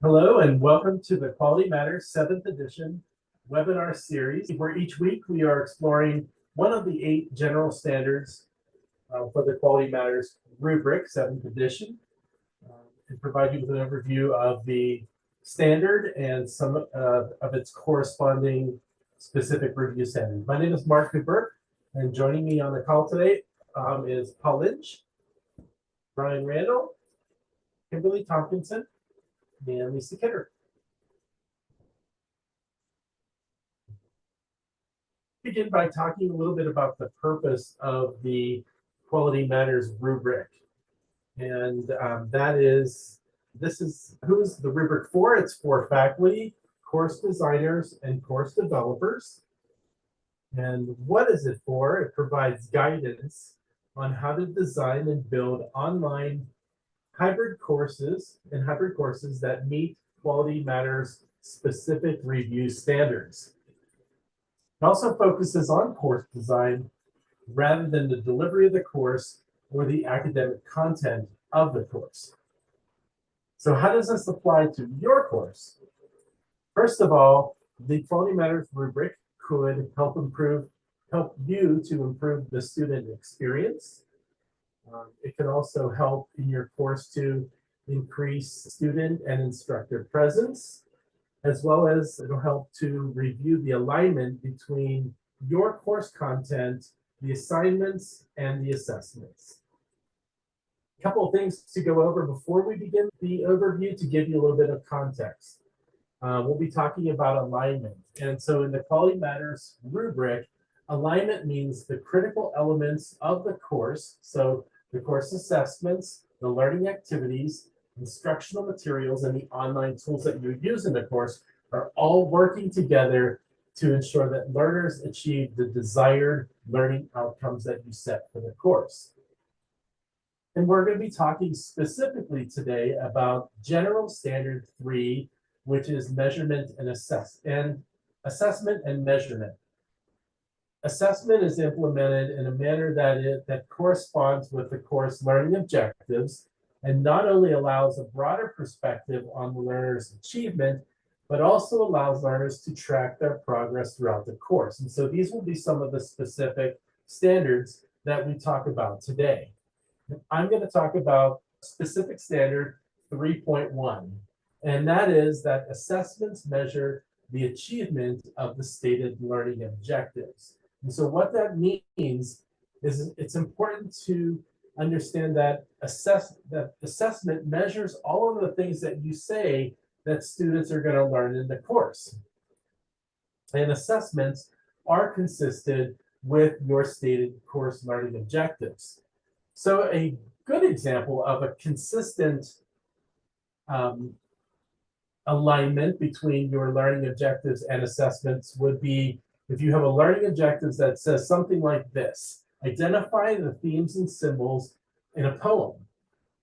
Hello and welcome to the Quality Matters 7th edition webinar series, where each week we are exploring one of the 8 general standards for the Quality Matters rubric, 7th edition, and provide you with an overview of the standard and some of its corresponding specific review standards. My name is Mark Cooper, and joining me on the call today is Paul Lynch, Brian Randall, Kimberly Tompkinson, and Lisa Kidder. Begin by talking a little bit about the purpose of the Quality Matters rubric. And this is who is the rubric for? It's for faculty, course designers, and course developers. And what is it for? It provides guidance on how to design and build online hybrid courses that meet Quality Matters specific review standards. It also focuses on course design rather than the delivery of the course or the academic content of the course. So how does this apply to your course? First of all, the Quality Matters rubric could help you to improve the student experience. It can also help in your course to increase student and instructor presence, as well as it'll help to review the alignment between your course content, the assignments, and the assessments. A couple of things to go over before we begin the overview to give you a little bit of context. We'll be talking about alignment. And so in the Quality Matters rubric, alignment means the critical elements of the course. So the course assessments, the learning activities, instructional materials, and the online tools that you use in the course are all working together to ensure that learners achieve the desired learning outcomes that you set for the course. And we're going to be talking specifically today about General Standard 3, which is measurement and assessment and measurement. Assessment is implemented in a manner that corresponds with the course learning objectives and not only allows a broader perspective on the learner's achievement, but also allows learners to track their progress throughout the course. And so these will be some of the specific standards that we talk about today. I'm going to talk about specific standard 3.1, and that is that assessments measure the achievement of the stated learning objectives. And so what that means is it's important to understand that assessment measures all of the things that you say that students are going to learn in the course. And assessments are consistent with your stated course learning objectives. So a good example of a consistent alignment between your learning objectives and assessments would be if you have a learning objectives that says something like this: identify the themes and symbols in a poem.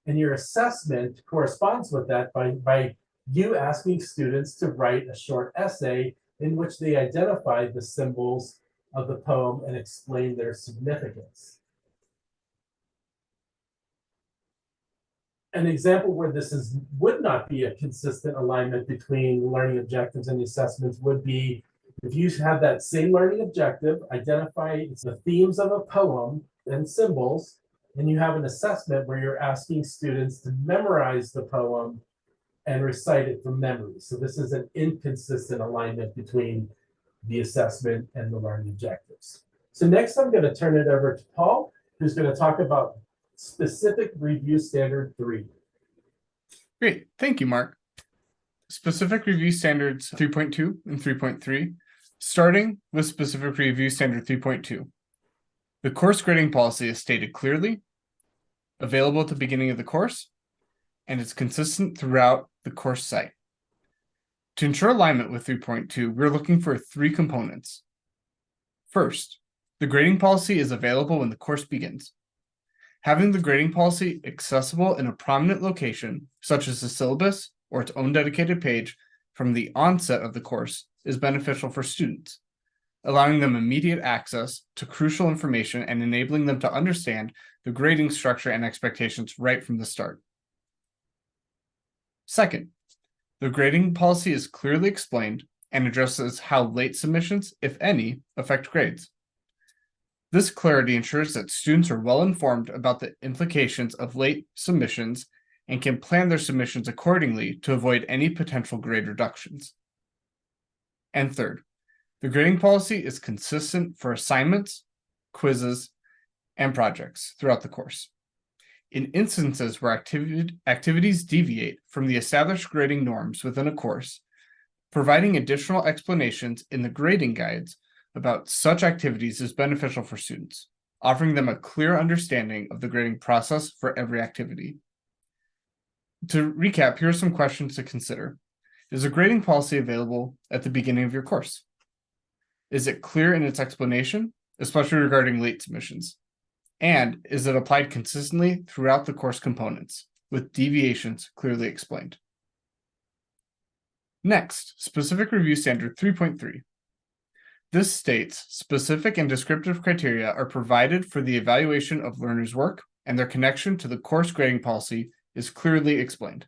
And your assessment corresponds with that by you asking students to write a short essay in which they identify the symbols of the poem and explain their significance. An example where this would not be a consistent alignment between learning objectives and the assessments would be if you have that same learning objective, identify the themes of a poem and symbols, and you have an assessment where you're asking students to memorize the poem and recite it from memory. So this is an inconsistent alignment between the assessment and the learning objectives. So next I'm going to turn it over to Paul, who's going to talk about specific review standard 3. Great, thank you, Mark. Specific review standards 3.2 and 3.3, starting with specific review standard 3.2. The course grading policy is stated clearly, available at the beginning of the course, and is consistent throughout the course site. To ensure alignment with 3.2, we're looking for 3 components. First, the grading policy is available when the course begins. Having the grading policy accessible in a prominent location, such as the syllabus or its own dedicated page from the onset of the course, is beneficial for students, allowing them immediate access to crucial information and enabling them to understand the grading structure and expectations right from the start. Second, The grading policy is clearly explained and addresses how late submissions, if any, affect grades. This clarity ensures that students are well informed about the implications of late submissions and can plan their submissions accordingly to avoid any potential grade reductions. And third, the grading policy is consistent for assignments, quizzes, and projects throughout the course. In instances where activities deviate from the established grading norms within a course, providing additional explanations in the grading guides about such activities is beneficial for students, offering them a clear understanding of the grading process for every activity. To recap, here are some questions to consider. Is a grading policy available at the beginning of your course? Is it clear in its explanation, especially regarding late submissions? And is it applied consistently throughout the course components, with deviations clearly explained? Next, Specific Review Standard 3.3. This states specific and descriptive criteria are provided for the evaluation of learners' work, and their connection to the course grading policy is clearly explained.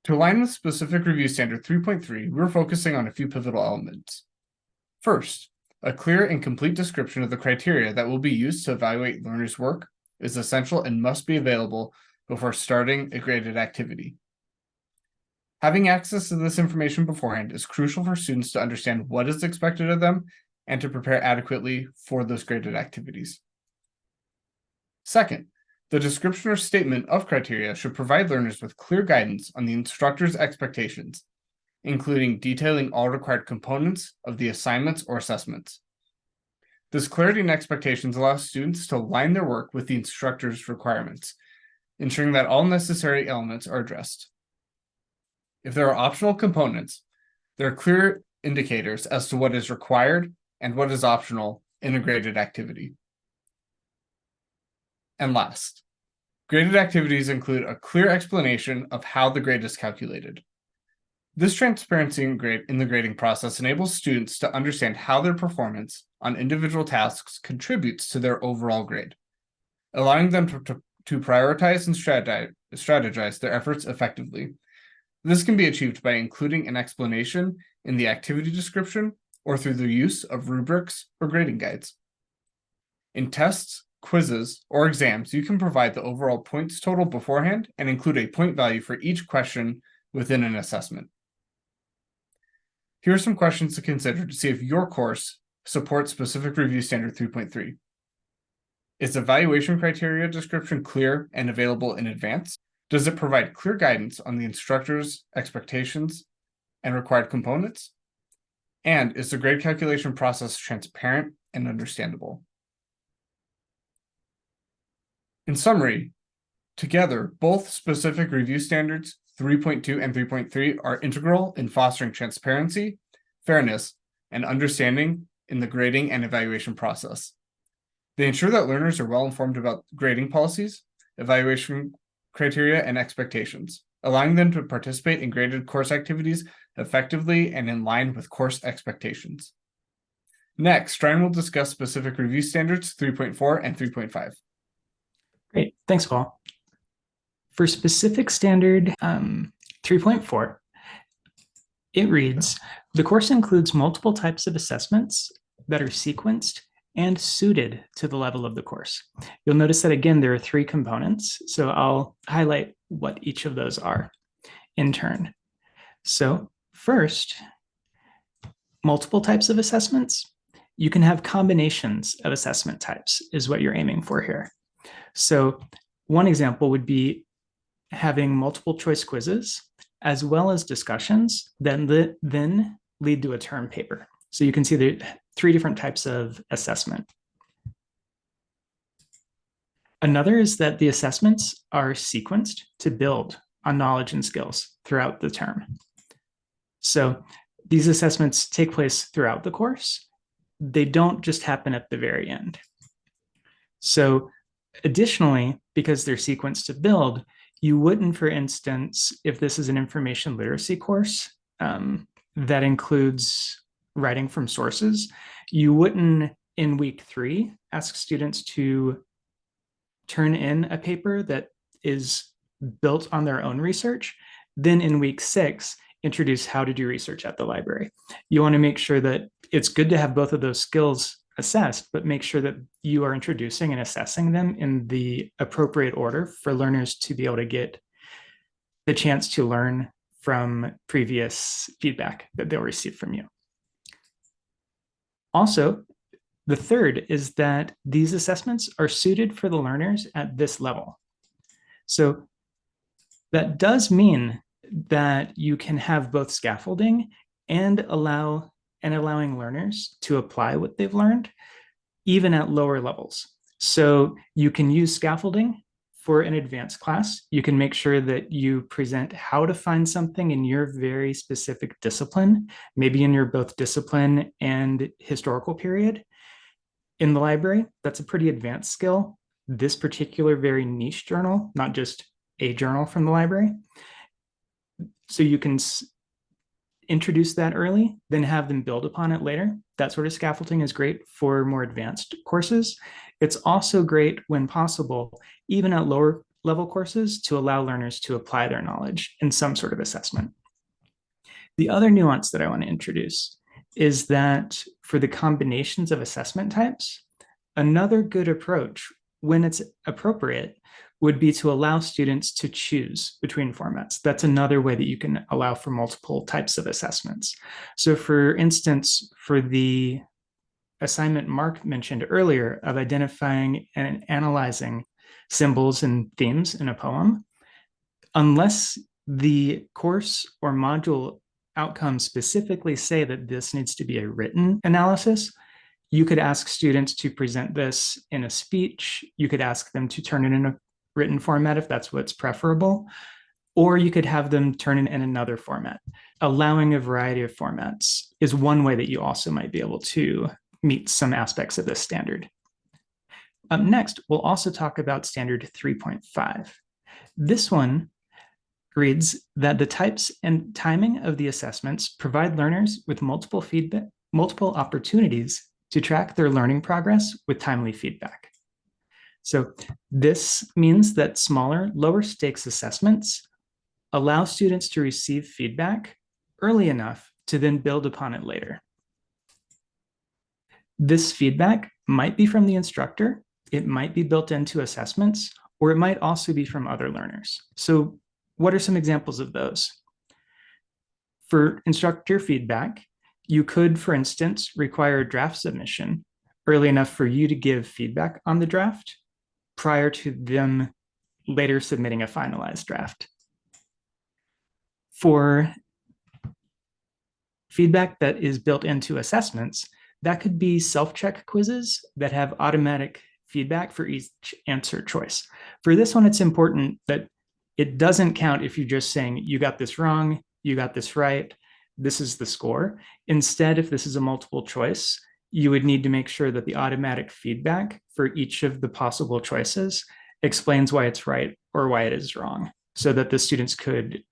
To align with Specific Review Standard 3.3, we're focusing on a few pivotal elements. First, a clear and complete description of the criteria that will be used to evaluate learners' work is essential and must be available before starting a graded activity. Having access to this information beforehand is crucial for students to understand what is expected of them and to prepare adequately for those graded activities. Second, the description or statement of criteria should provide learners with clear guidance on the instructor's expectations, including detailing all required components of the assignments or assessments. This clarity and expectations allow students to align their work with the instructor's requirements, ensuring that all necessary elements are addressed. If there are optional components, there are clear indicators as to what is required and what is optional in a graded activity. And last, graded activities include a clear explanation of how the grade is calculated. This transparency in the grading process enables students to understand how their performance on individual tasks contributes to their overall grade, allowing them to prioritize and strategize their efforts effectively. This can be achieved by including an explanation in the activity description or through the use of rubrics or grading guides. In tests, quizzes, or exams, you can provide the overall points total beforehand and include a point value for each question within an assessment. Here are some questions to consider to see if your course supports Specific Review Standard 3.3. Is evaluation criteria description clear and available in advance? Does it provide clear guidance on the instructor's expectations and required components? And is the grade calculation process transparent and understandable? In summary, together, both Specific Review Standards 3.2 and 3.3 are integral in fostering transparency, fairness, and understanding in the grading and evaluation process. They ensure that learners are well informed about grading policies, evaluation criteria, and expectations, allowing them to participate in graded course activities effectively and in line with course expectations. Next, Ryan will discuss Specific Review Standards 3.4 and 3.5. Great, thanks, Paul. For Specific Standard 3.4, it reads, the course includes multiple types of assessments that are sequenced and suited to the level of the course. You'll notice that, again, there are 3 components, so I'll highlight what each of those are in turn. So first, multiple types of assessments. You can have combinations of assessment types is what you're aiming for here. So one example would be having multiple choice quizzes as well as discussions that then lead to a term paper. So you can see the 3 different types of assessment. Another is that the assessments are sequenced to build on knowledge and skills throughout the term. So these assessments take place throughout the course. They don't just happen at the very end. So additionally, because they're sequenced to build, you wouldn't, for instance, if this is an information literacy course that includes writing from sources, you wouldn't in week 3 ask students to turn in a paper that is built on their own research. Then in week 6, introduce how to do research at the library. You want to make sure that it's good to have both of those skills assessed, but make sure that you are introducing and assessing them in the appropriate order for learners to be able to get the chance to learn from previous feedback that they'll receive from you. Also, the third is that these assessments are suited for the learners at this level. So that does mean that you can have both scaffolding and allowing learners to apply what they've learned, even at lower levels. So you can use scaffolding for an advanced class. You can make sure that you present how to find something in your very specific discipline, maybe in your both discipline and historical period in the library. That's a pretty advanced skill. This particular very niche journal, not just a journal from the library. So you can introduce that early, then have them build upon it later. That sort of scaffolding is great for more advanced courses. It's also great when possible, even at lower level courses, to allow learners to apply their knowledge in some sort of assessment. The other nuance that I want to introduce is that for the combinations of assessment types, another good approach when it's appropriate would be to allow students to choose between formats. That's another way that you can allow for multiple types of assessments. So for instance, for the assignment Mark mentioned earlier of identifying and analyzing symbols and themes in a poem, unless the course or module outcomes specifically say that this needs to be a written analysis, you could ask students to present this in a speech. You could ask them to turn it in a written format if that's what's preferable, or you could have them turn it in another format. Allowing a variety of formats is one way that you also might be able to meet some aspects of this standard. Up next, we'll also talk about standard 3.5. This one reads that the types and timing of the assessments provide learners with multiple opportunities to track their learning progress with timely feedback. So this means that smaller, lower stakes assessments allow students to receive feedback early enough to then build upon it later. This feedback might be from the instructor, it might be built into assessments, or it might also be from other learners. So what are some examples of those? For instructor feedback, you could, for instance, require a draft submission early enough for you to give feedback on the draft prior to them later submitting a finalized draft. For feedback that is built into assessments, that could be self-check quizzes that have automatic feedback for each answer choice. For this one, it's important that it doesn't count if you're just saying, you got this wrong, you got this right, this is the score. Instead, if this is a multiple choice, you would need to make sure that the automatic feedback for each of the possible choices explains why it's right or why it is wrong, so that the students could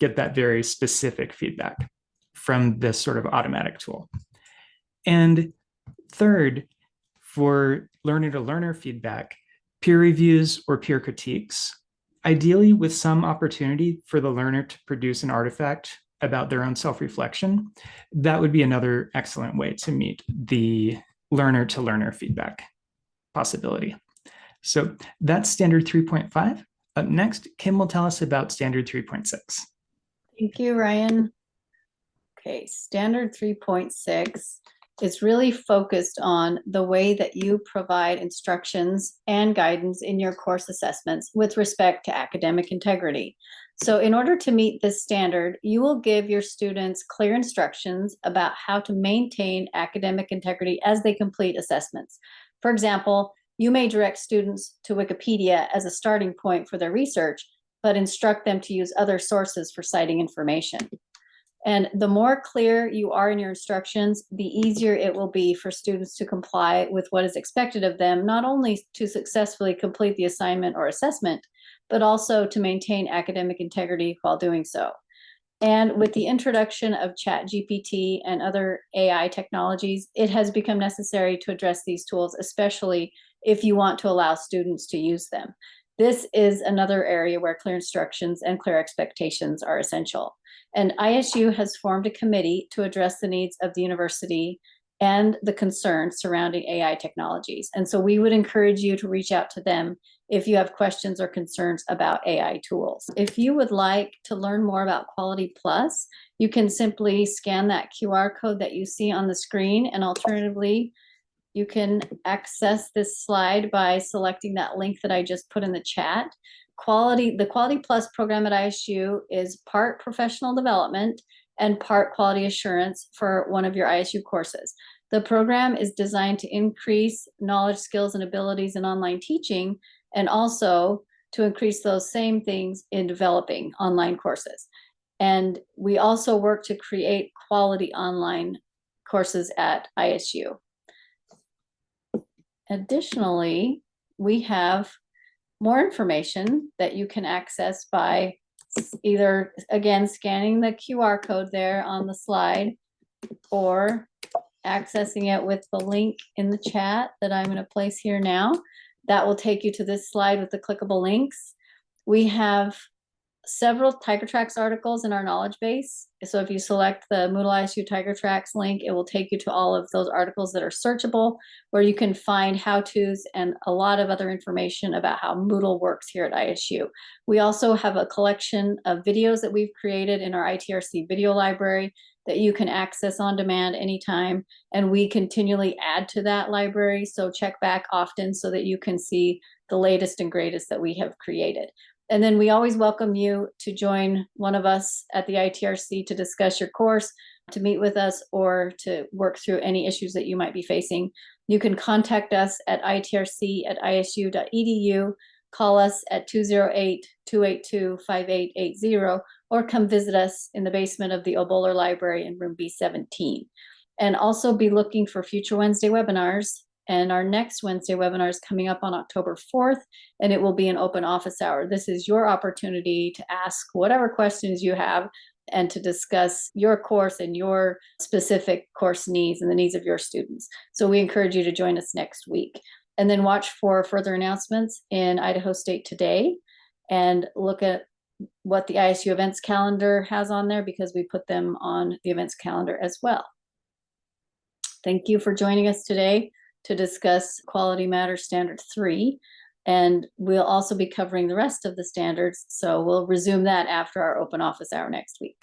get that very specific feedback from this sort of automatic tool. And third, for learner-to-learner feedback, peer reviews or peer critiques, ideally with some opportunity for the learner to produce an artifact about their own self-reflection, that would be another excellent way to meet the learner-to-learner feedback possibility. So that's standard 3.5. Up next, Kim will tell us about standard 3.6. Thank you, Ryan. Okay, standard 3.6 is really focused on the way that you provide instructions and guidance in your course assessments with respect to academic integrity. So in order to meet this standard, you will give your students clear instructions about how to maintain academic integrity as they complete assessments. For example, you may direct students to Wikipedia as a starting point for their research, but instruct them to use other sources for citing information. And the more clear you are in your instructions, the easier it will be for students to comply with what is expected of them, not only to successfully complete the assignment or assessment, but also to maintain academic integrity while doing so. And with the introduction of ChatGPT and other AI technologies, it has become necessary to address these tools, especially if you want to allow students to use them. This is another area where clear instructions and clear expectations are essential. And ISU has formed a committee to address the needs of the university and the concerns surrounding AI technologies. And so we would encourage you to reach out to them if you have questions or concerns about AI tools. If you would like to learn more about Quality Plus, you can simply scan that QR code that you see on the screen, and alternatively, you can access this slide by selecting that link that I just put in the chat. The Quality Plus program at ISU is part professional development and part quality assurance for one of your ISU courses. The program is designed to increase knowledge, skills, and abilities in online teaching, and also to increase those same things in developing online courses. And we also work to create quality online courses at ISU. Additionally, we have more information that you can access by either, again, scanning the QR code there on the slide, or accessing it with the link in the chat that I'm going to place here now. That will take you to this slide with the clickable links. We have several TigerTracks articles in our knowledge base. So if you select the Moodle ISU TigerTracks link, it will take you to all of those articles that are searchable, where you can find how-tos and a lot of other information about how Moodle works here at ISU. We also have a collection of videos that we've created in our ITRC video library that you can access on demand anytime. And we continually add to that library. So check back often so that you can see the latest and greatest that we have created. And then we always welcome you to join one of us at the ITRC to discuss your course, to meet with us, or to work through any issues that you might be facing. You can contact us at itrc@isu.edu, call us at 208-282-5880, or come visit us in the basement of the O'Boler Library in room B17. And also be looking for future Wednesday webinars. And our next Wednesday webinar is coming up on October 4th, and it will be an open office hour. This is your opportunity to ask whatever questions you have and to discuss your course and your specific course needs and the needs of your students. So we encourage you to join us next week. And then watch for further announcements in Idaho State Today, and look at what the ISU events calendar has on there, because we put them on the events calendar as well. Thank you for joining us today to discuss Quality Matters Standard 3. And we'll also be covering the rest of the standards. So we'll resume that after our open office hour next week.